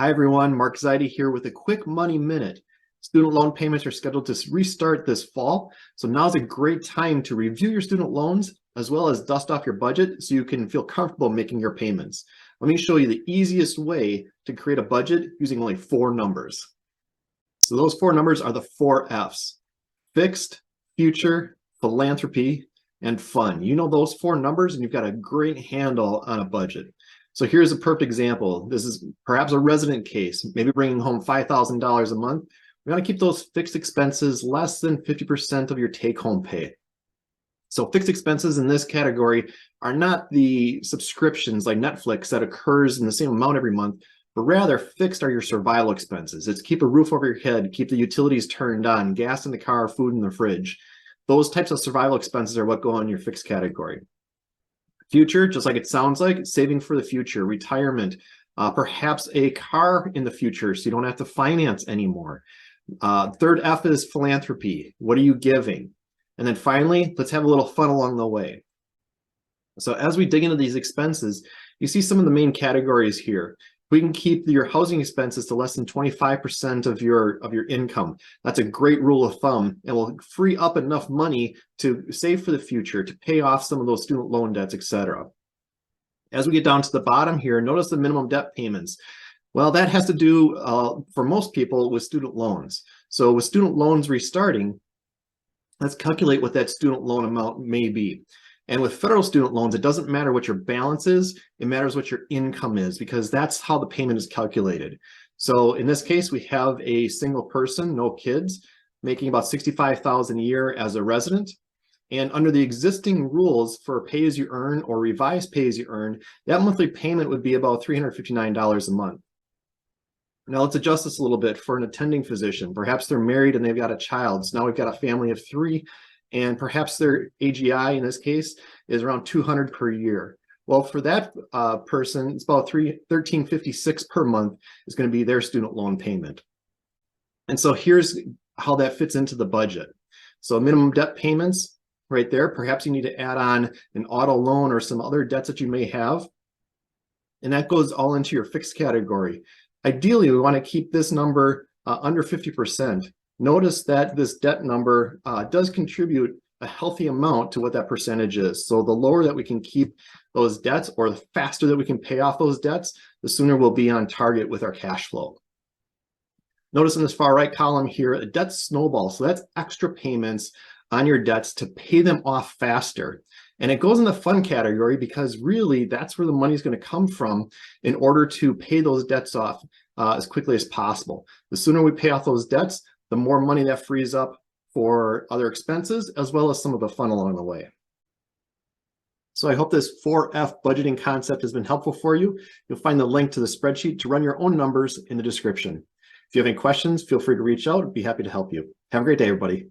Hi everyone, Mark Zaidi here with a quick money minute. Student loan payments are scheduled to restart this fall, so now's a great time to review your student loans as well as dust off your budget so you can feel comfortable making your payments. Let me show you the easiest way to create a budget using only 4 numbers. So those 4 numbers are the 4 F's: fixed, future, philanthropy, and fun. You know those 4 numbers and you've got a great handle on a budget. So here's a perfect example. This is perhaps a resident case, maybe bringing home $5,000 a month. We want to keep those fixed expenses less than 50% of your take-home pay. So fixed expenses in this category are not the subscriptions like Netflix that occurs in the same amount every month, but rather fixed are your survival expenses. It's keep a roof over your head, keep the utilities turned on, gas in the car, food in the fridge. Those types of survival expenses are what go on your fixed category. Future, just like it sounds like, saving for the future, retirement, perhaps a car in the future so you don't have to finance anymore. Third F is philanthropy. What are you giving? And then finally, let's have a little fun along the way. So as we dig into these expenses, you see some of the main categories here. We can keep your housing expenses to less than 25% of your income. That's a great rule of thumb and will free up enough money to save for the future, to pay off some of those student loan debts, etc. As we get down to the bottom here, notice the minimum debt payments. Well, that has to do, for most people, with student loans. So with student loans restarting, let's calculate what that student loan amount may be. And with federal student loans, it doesn't matter what your balance is, it matters what your income is, because that's how the payment is calculated. So in this case, we have a single person, no kids, making about $65,000 a year as a resident. And under the existing rules for pay-as-you-earn or revised pay-as-you-earn, that monthly payment would be about $359 a month. Now let's adjust this a little bit for an attending physician. Perhaps they're married and they've got a child. So now we've got a family of 3. And perhaps their AGI in this case is around $200 per year. Well, for that person, it's about $1,356 per month is going to be their student loan payment. And so here's how that fits into the budget. So minimum debt payments right there. Perhaps you need to add on an auto loan or some other debts that you may have. And that goes all into your fixed category. Ideally, we want to keep this number under 50%. Notice that this debt number does contribute a healthy amount to what that percentage is. So the lower that we can keep those debts, or the faster that we can pay off those debts, the sooner we'll be on target with our cash flow. Notice in this far right column here, a debt snowball. So that's extra payments on your debts to pay them off faster. And it goes in the fun category because really that's where the money is going to come from in order to pay those debts off as quickly as possible. The sooner we pay off those debts, the more money that frees up for other expenses, as well as some of the fun along the way. So I hope this 4F budgeting concept has been helpful for you. You'll find the link to the spreadsheet to run your own numbers in the description. If you have any questions, feel free to reach out. I'd be happy to help you. Have a great day, everybody.